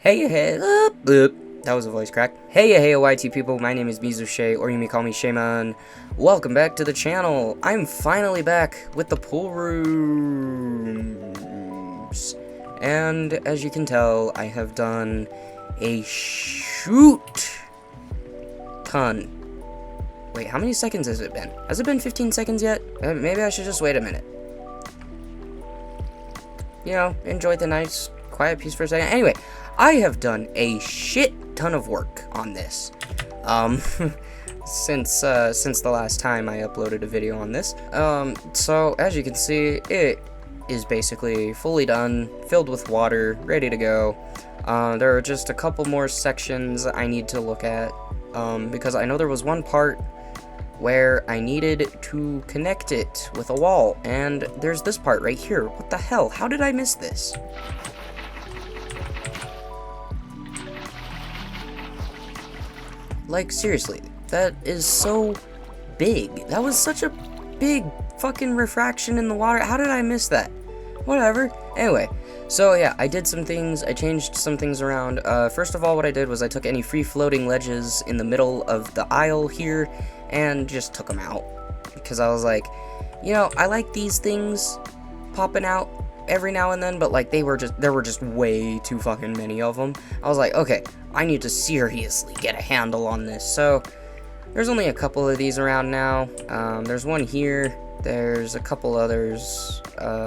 Hey, that was a voice crack. Hey, YT people, my name is Mizu or you may call me Shaman. Welcome back to the channel. I'm finally back with the pool rooms. And as you can tell, I have done a shoot ton. Wait, how many seconds has it been? Has it been 15 seconds yet? Maybe I should just wait a minute. You know, enjoy the nice, quiet piece for a second. Anyway, I have done a shit ton of work on this. Since the last time I uploaded a video on this. So as you can see, it is basically fully done, filled with water, ready to go. There are just a couple more sections I need to look at, because I know there was one part where I needed to connect it with a wall, and there's this part right here. What the hell? How did I miss this? Like, seriously, that is so big. That was such a big fucking refraction in the water. How did I miss that? Whatever. Anyway, so yeah, I did some things. I changed some things around. First of all, what I did was I took any free-floating ledges in the middle of the aisle here and just took them out. Because I was like, you know, I like these things popping out every now and then, but like there were just way too fucking many of them. I was like, okay, I need to seriously get a handle on this. So there's only a couple of these around now. There's one here. There's a couple others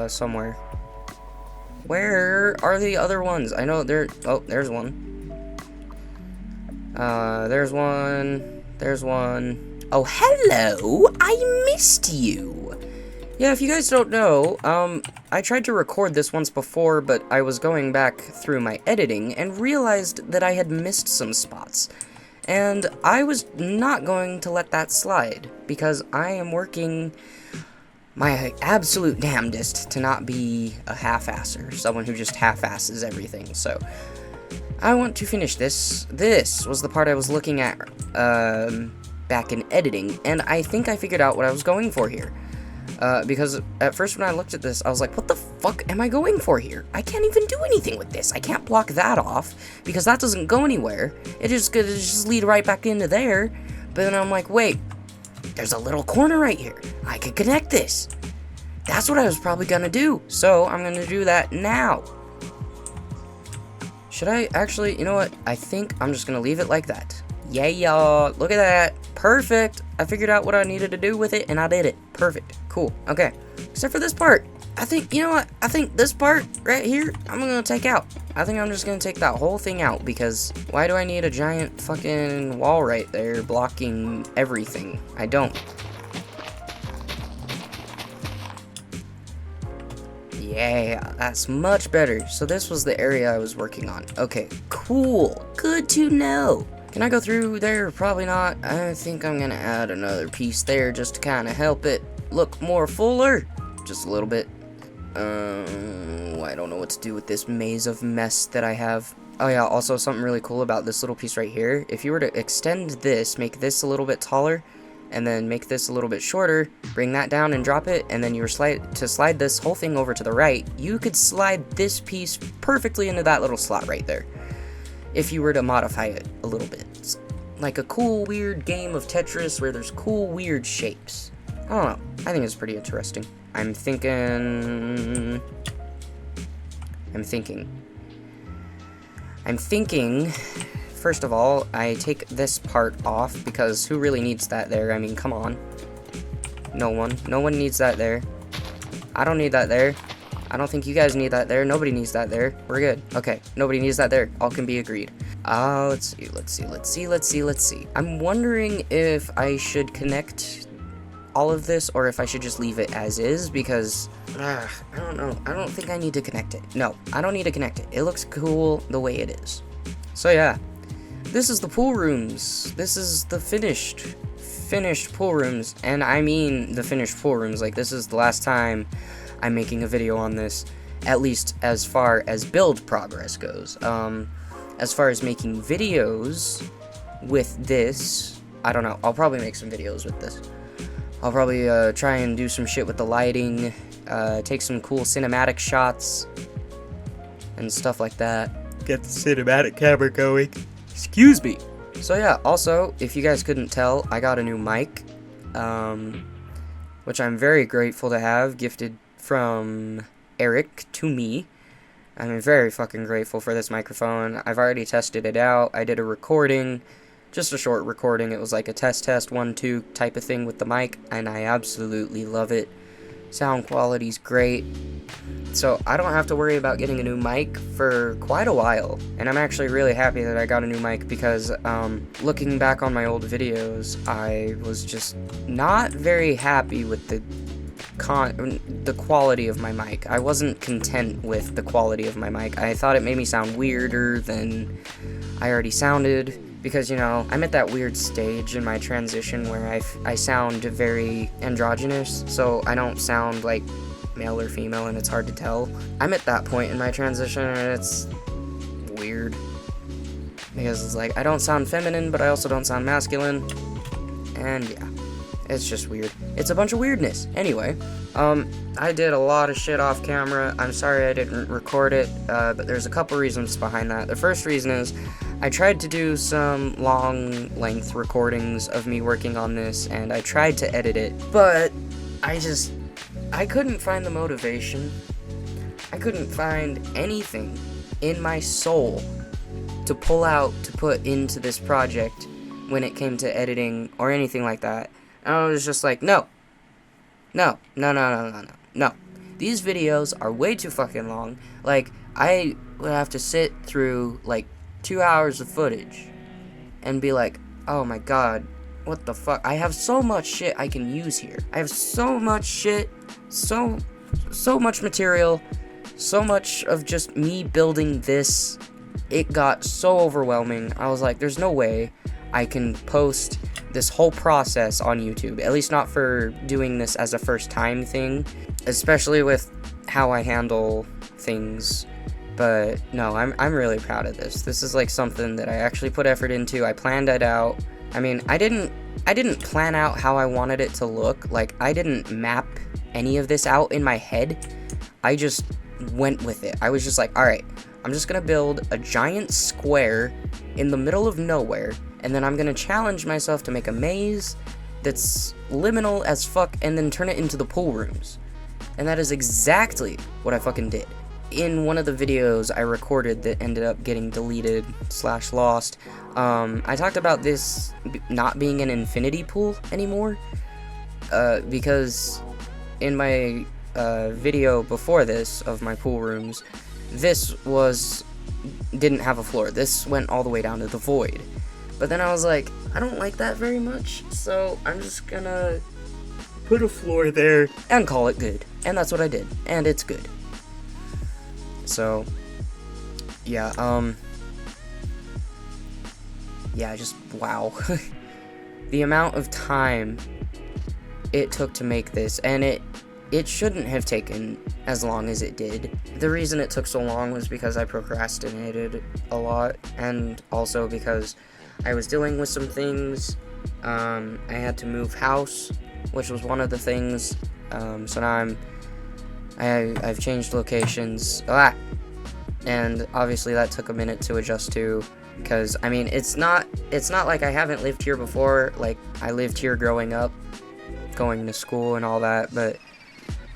somewhere. Where are the other ones? I know oh, there's one. There's one. There's one. Oh, hello! I missed you! Yeah, if you guys don't know, I tried to record this once before, but I was going back through my editing and realized that I had missed some spots. And I was not going to let that slide, because I am working my absolute damnedest to not be a half-asser, someone who just half-asses everything. So I want to finish this. This was the part I was looking at back in editing, and I think I figured out what I was going for here. Because at first when I looked at this, I was like, what the fuck am I going for here? I can't even do anything with this. I can't block that off, because that doesn't go anywhere. It is gonna just lead right back into there. But then I'm like, wait, there's a little corner right here. I could connect this. That's what I was probably gonna do. So I'm gonna do that now. Should I actually, you know what? I think I'm just gonna leave it like that. Yeah, y'all, look at that. Perfect. I figured out what I needed to do with it, and I did it. Perfect. Cool. Okay. Except for this part. I think, you know what? I think this part right here, I'm gonna take out. I think I'm just gonna take that whole thing out, because why do I need a giant fucking wall right there blocking everything? I don't. Yeah, that's much better. So this was the area I was working on. Okay, cool. Good to know. Can I go through there? Probably not. I think I'm gonna add another piece there just to kind of help it look more fuller. Just a little bit. I don't know what to do with this maze of mess that I have. Oh yeah, also something really cool about this little piece right here. If you were to extend this, make this a little bit taller, and then make this a little bit shorter, bring that down and drop it, and then you were to slide this whole thing over to the right, you could slide this piece perfectly into that little slot right there. If you were to modify it a little bit. It's like a cool, weird game of Tetris where there's cool, weird shapes. I don't know. I think it's pretty interesting. I'm thinking, first of all, I take this part off, because who really needs that there? I mean, come on. No one. No one needs that there. I don't need that there. I don't think you guys need that there. Nobody needs that there. We're good. Okay, nobody needs that there. All can be agreed. Let's see. I'm wondering if I should connect all of this, or if I should just leave it as is, because, I don't know. I don't think I need to connect it. No, I don't need to connect it. It looks cool the way it is. So yeah, this is the pool rooms. This is the finished pool rooms, and I mean the finished pool rooms. Like, this is the last time I'm making a video on this, at least as far as build progress goes. As far as making videos with this, I don't know. I'll probably make some videos with this. I'll probably try and do some shit with the lighting, take some cool cinematic shots and stuff like that. get the cinematic camera going. Excuse me. So yeah, also, if you guys couldn't tell, I got a new mic, which I'm very grateful to have, gifted from Eric to me. I'm very fucking grateful for this microphone. I've already tested it out. I did a recording, just a short recording. It was like a test 1, 2 type of thing with the mic, and I absolutely love it. Sound quality's great. So I don't have to worry about getting a new mic for quite a while. And I'm actually really happy that I got a new mic because looking back on my old videos, I was just not very happy with the quality of my mic. I wasn't content with the quality of my mic. I thought it made me sound weirder than I already sounded. Because, you know, I'm at that weird stage in my transition where I sound very androgynous, so I don't sound like male or female, and it's hard to tell. I'm at that point in my transition, and it's weird. Because it's like, I don't sound feminine, but I also don't sound masculine. And yeah, it's just weird. It's a bunch of weirdness. Anyway, I did a lot of shit off camera. I'm sorry I didn't record it, but there's a couple reasons behind that. The first reason is, I tried to do some long-length recordings of me working on this, and I tried to edit it, but I couldn't find the motivation. I couldn't find anything in my soul to pull out to put into this project when it came to editing or anything like that. And I was just like, no. These videos are way too fucking long. Like, I would have to sit through, like, 2 hours of footage and be like, oh my god, what the fuck? I have so much shit I can use here. I have so much shit, so much material, so much of just me building this. It got so overwhelming. I was like, there's no way I can post this whole process on YouTube, at least not for doing this as a first time thing, especially with how I handle things. But no, I'm really proud of this. This is like something that I actually put effort into. I planned it out. I mean, I didn't plan out how I wanted it to look. Like, I didn't map any of this out in my head. I just went with it. I was just like, all right, I'm just gonna build a giant square in the middle of nowhere, and then I'm gonna challenge myself to make a maze that's liminal as fuck, and then turn it into the pool rooms. And that is exactly what I fucking did. In one of the videos I recorded that ended up getting deleted / lost, I talked about this not being an infinity pool anymore, because in my video before this of my pool rooms, this didn't have a floor. This went all the way down to the void. But then I was like, I don't like that very much, so I'm just gonna put a floor there and call it good. And that's what I did, and it's good. So, yeah, just, wow. The amount of time it took to make this, and it shouldn't have taken as long as it did. The reason it took so long was because I procrastinated a lot, and also because I was dealing with some things. I had to move house, which was one of the things, so now I've changed locations, and obviously that took a minute to adjust to, because, I mean, it's not like I haven't lived here before. Like, I lived here growing up, going to school and all that, but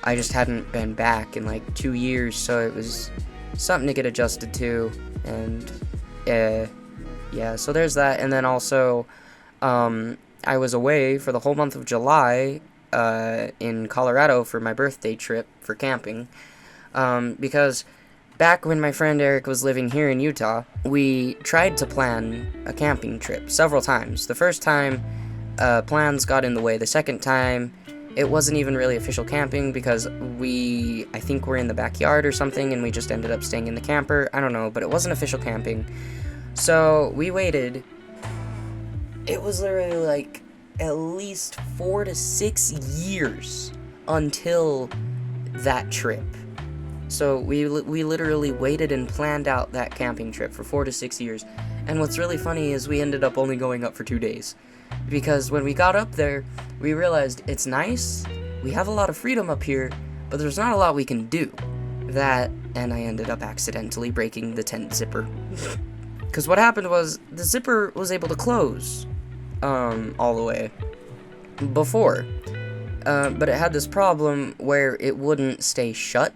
I just hadn't been back in, like, 2 years, so it was something to get adjusted to, and, yeah, so there's that. And then also, I was away for the whole month of July, in Colorado for my birthday trip for camping, because back when my friend Eric was living here in Utah, we tried to plan a camping trip several times. The first time, plans got in the way. The second time, it wasn't even really official camping because I think we're in the backyard or something, and we just ended up staying in the camper. I don't know, but it wasn't official camping. So we waited. It was literally like at least 4 to 6 years until that trip. So we literally waited and planned out that camping trip for 4 to 6 years. And what's really funny is we ended up only going up for 2 days. Because when we got up there, we realized it's nice, we have a lot of freedom up here, but there's not a lot we can do. that, and I ended up accidentally breaking the tent zipper. Because what happened was, the zipper was able to close, all the way before. But it had this problem where it wouldn't stay shut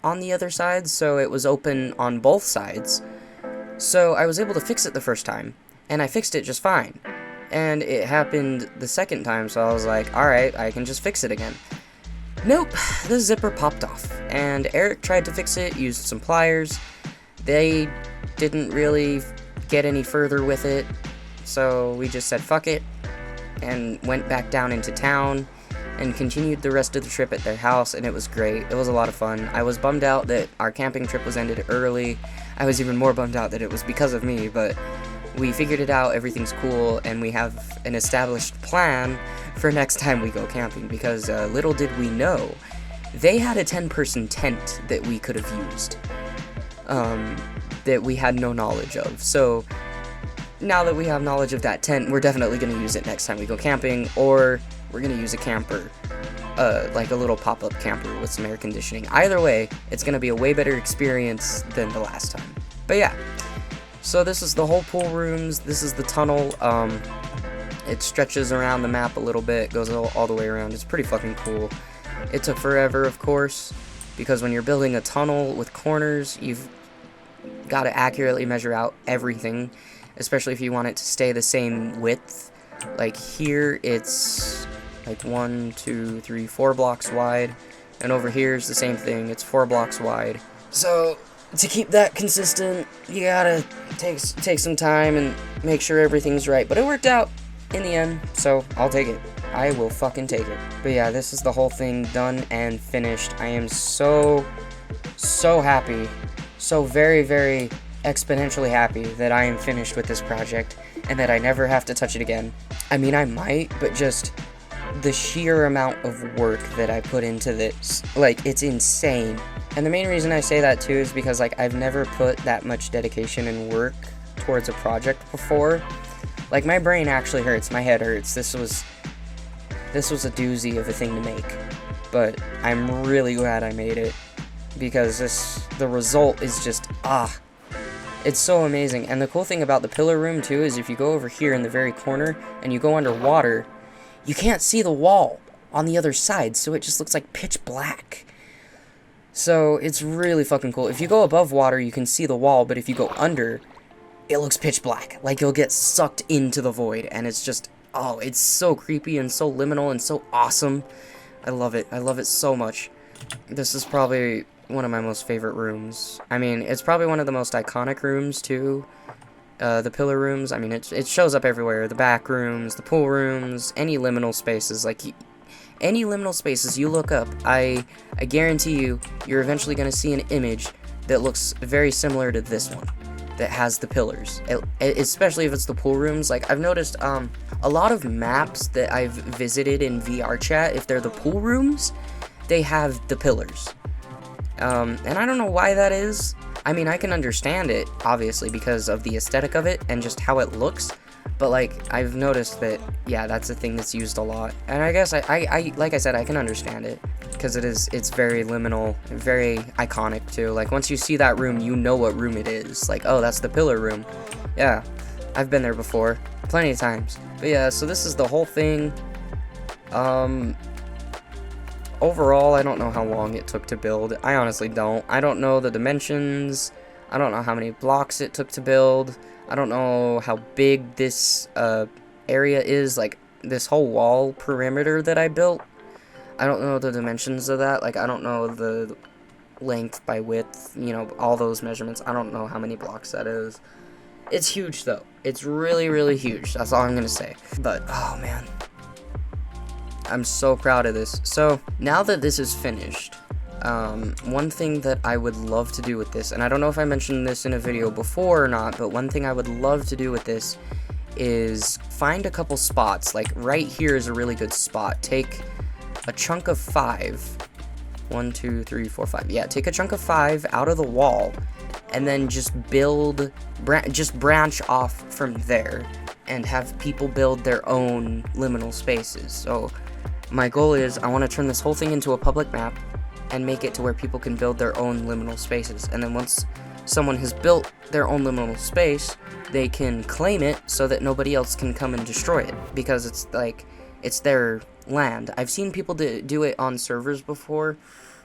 on the other side, so it was open on both sides. So I was able to fix it the first time, and I fixed it just fine. And it happened the second time, so I was like, alright, I can just fix it again. Nope, the zipper popped off, and Eric tried to fix it, used some pliers. They didn't really get any further with it, so we just said fuck it, and went back down into town, and continued the rest of the trip at their house, and it was great. It was a lot of fun. I was bummed out that our camping trip was ended early. I was even more bummed out that it was because of me, but we figured it out, everything's cool, and we have an established plan for next time we go camping, because little did we know, they had a 10-person tent that we could have used, that we had no knowledge of. So now that we have knowledge of that tent, we're definitely going to use it next time we go camping, or we're going to use a camper, like a little pop-up camper with some air conditioning. Either way, it's going to be a way better experience than the last time. But yeah, so this is the whole pool rooms, this is the tunnel. It stretches around the map a little bit, goes all the way around. It's pretty fucking cool. It took forever, of course, because when you're building a tunnel with corners, you've got to accurately measure out everything, especially if you want it to stay the same width. Like here, it's like 1, 2, 3, 4 blocks wide, and over here is the same thing, it's 4 blocks wide. So to keep that consistent, you gotta take some time and make sure everything's right, but it worked out in the end, so I'll take it. I will fucking take it. But yeah, this is the whole thing done and finished. I am so happy, so very, very exponentially happy that I am finished with this project and that I never have to touch it again. I mean, I might, but just the sheer amount of work that I put into this, like, it's insane. And the main reason I say that too is because, like, I've never put that much dedication and work towards a project before. Like, my brain actually hurts, my head hurts. This was a doozy of a thing to make, but I'm really glad I made it, because the result is just, it's so amazing. And the cool thing about the pillar room too is if you go over here in the very corner and you go underwater, you can't see the wall on the other side, so it just looks like pitch black. So it's really fucking cool. If you go above water, you can see the wall, but if you go under, it looks pitch black. Like, you'll get sucked into the void, and it's just, it's so creepy and so liminal and so awesome. I love it. I love it so much. This is probably one of my most favorite rooms. I mean, it's probably one of the most iconic rooms, too. The pillar rooms, I mean, it shows up everywhere. The back rooms, the pool rooms, any liminal spaces. Like, any liminal spaces you look up, I guarantee you're eventually going to see an image that looks very similar to this one, that has the pillars, especially if it's the pool rooms. Like, I've noticed a lot of maps that I've visited in VR chat, if they're the pool rooms, they have the pillars. And I don't know why that is. I mean, I can understand it, obviously, because of the aesthetic of it and just how it looks, but, like, I've noticed that, yeah, that's a thing that's used a lot. And I guess I like I said, I can understand it, because it's very liminal, very iconic, too. Like, once you see that room, you know what room it is. Like, oh, that's the pillar room. Yeah, I've been there before, plenty of times. But yeah, so this is the whole thing. Overall, I don't know how long it took to build. I honestly don't. I don't know the dimensions. I don't know how many blocks it took to build. I don't know how big this area is, like this whole wall perimeter that I built. I don't know the dimensions of that. Like, I don't know the length by width, you know, all those measurements. I don't know how many blocks that is. It's huge, though. It's really, really huge. That's all I'm gonna say. But, oh, man. I'm so proud of this. So, now that this is finished, one thing that I would love to do with this, and I don't know if I mentioned this in a video before or not, but one thing I would love to do with this is find a couple spots. Like, right here is a really good spot. Take a chunk of 5. 1, 2, 3, 4, 5. Yeah, take a chunk of 5 out of the wall, and then just build, just branch off from there, and have people build their own liminal spaces. So, my goal is, I want to turn this whole thing into a public map, and make it to where people can build their own liminal spaces. And then once someone has built their own liminal space, they can claim it so that nobody else can come and destroy it, because it's like, it's their land. I've seen people do it on servers before,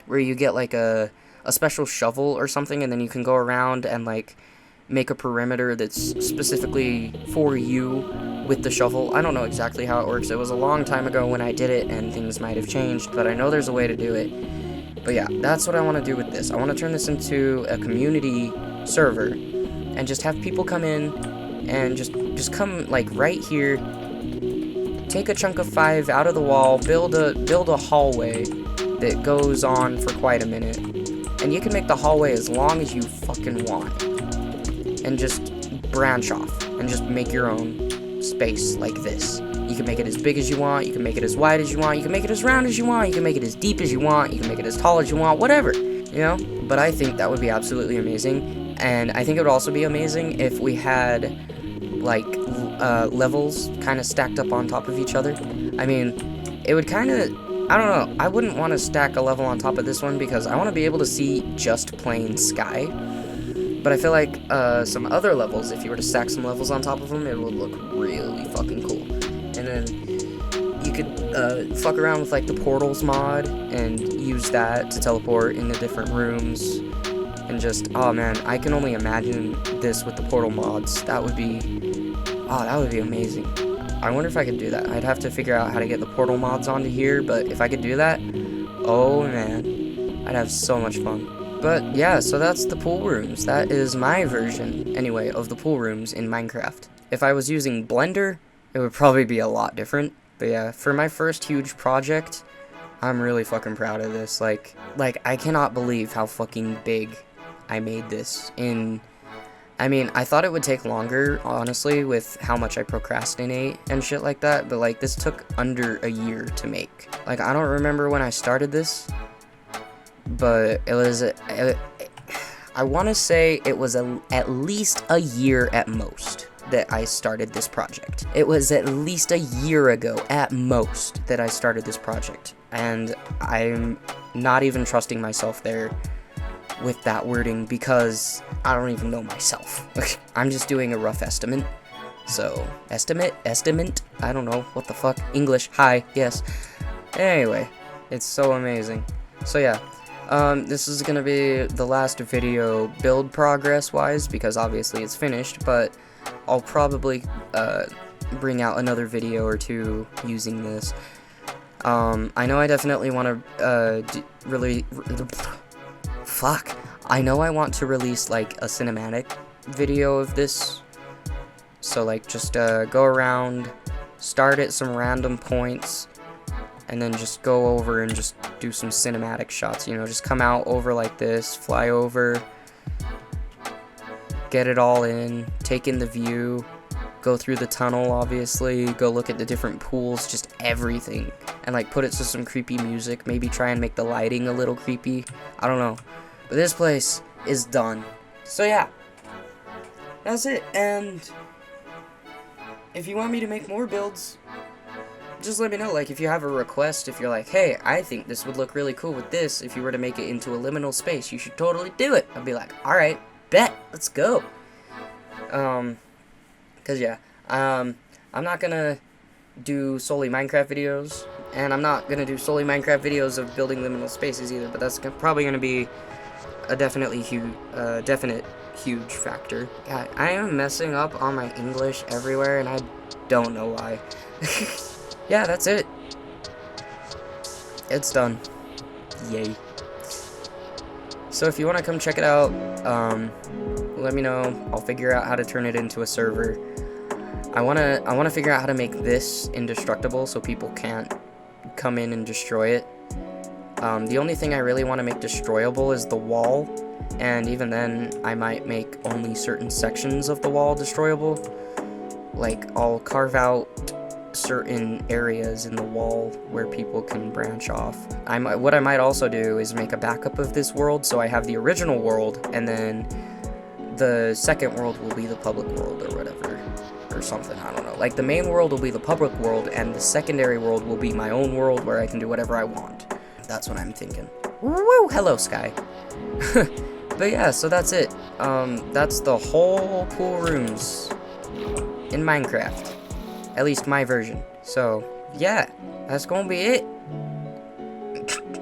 where you get like a special shovel or something, and then you can go around and like make a perimeter that's specifically for you with the shovel. I don't know exactly how it works. It was a long time ago when I did it, and things might have changed, but I know there's a way to do it. But yeah, that's what I want to do with this. I want to turn this into a community server, and just have people come in and just come like right here, take a chunk of 5 out of the wall, build a hallway that goes on for quite a minute, and you can make the hallway as long as you fucking want, and just branch off and just make your own space like this. You can make it as big as you want, you can make it as wide as you want, you can make it as round as you want, you can make it as deep as you want, you can make it as tall as you want, whatever, you know? But I think that would be absolutely amazing, and I think it would also be amazing if we had like levels kind of stacked up on top of each other. I mean, it would kind of, I don't know, I wouldn't want to stack a level on top of this one because I want to be able to see just plain sky. But I feel like some other levels, if you were to stack some levels on top of them, it would look really fucking cool. And then you could fuck around with like the portals mod and use that to teleport into different rooms. And just, oh man, I can only imagine this with the portal mods. That would be amazing. I wonder if I could do that. I'd have to figure out how to get the portal mods onto here, but if I could do that, oh man, I'd have so much fun. But yeah, so that's the pool rooms. That is my version, anyway, of the pool rooms in Minecraft. If I was using Blender, it would probably be a lot different. But yeah, for my first huge project, I'm really fucking proud of this. Like I cannot believe how fucking big I made this in. I mean, I thought it would take longer, honestly, with how much I procrastinate and shit like that, but like this took under a year to make. Like, I don't remember when I started this, but it was, I want to say it was at least a year at most that I started this project. It was at least a year ago, at most, that I started this project, and I'm not even trusting myself there with that wording because I don't even know myself. I'm just doing a rough estimate. So, estimate, I don't know, what the fuck, English, hi, yes. Anyway, it's so amazing. So yeah, this is gonna be the last video build progress wise because obviously it's finished, but I'll probably bring out another video or two using this. I know I definitely want to I know I want to release like a cinematic video of this. So like just go around, start at some random points, and then just go over and just do some cinematic shots, you know, just come out over like this, fly over, get it all in, take in the view, go through the tunnel obviously, go look at the different pools, just everything, and like put it to some creepy music, maybe try and make the lighting a little creepy, I don't know. But this place is done. So yeah, that's it, and if you want me to make more builds, just let me know. Like, if you have a request, if you're like, hey, I think this would look really cool with this, if you were to make it into a liminal space, you should totally do it. I'd be like, alright, bet, let's go. Cause yeah, I'm not gonna do solely Minecraft videos, and I'm not gonna do solely Minecraft videos of building liminal spaces either, but that's probably gonna be a definite huge factor. God, I am messing up on my English everywhere, and I don't know why. Yeah, that's it. It's done. Yay. So if you want to come check it out, let me know. I'll figure out how to turn it into a server. I wanna figure out how to make this indestructible so people can't come in and destroy it. The only thing I really want to make destroyable is the wall, and even then I might make only certain sections of the wall destroyable. Like, I'll carve out certain areas in the wall where people can branch off. What I might also do is make a backup of this world, so I have the original world, and then the second world will be the public world or whatever, or something, I don't know. Like, the main world will be the public world, and the secondary world will be my own world where I can do whatever I want. That's what I'm thinking. Woo! Hello, Sky. But yeah, so that's it. That's the whole pool rooms in Minecraft. At least my version. So, yeah, that's gonna be it.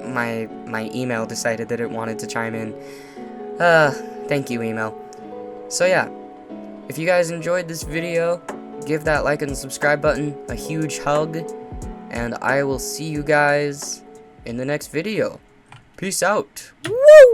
My email decided that it wanted to chime in. Thank you, email. So yeah, if you guys enjoyed this video, give that like and subscribe button a huge hug, and I will see you guys in the next video. Peace out. Woo!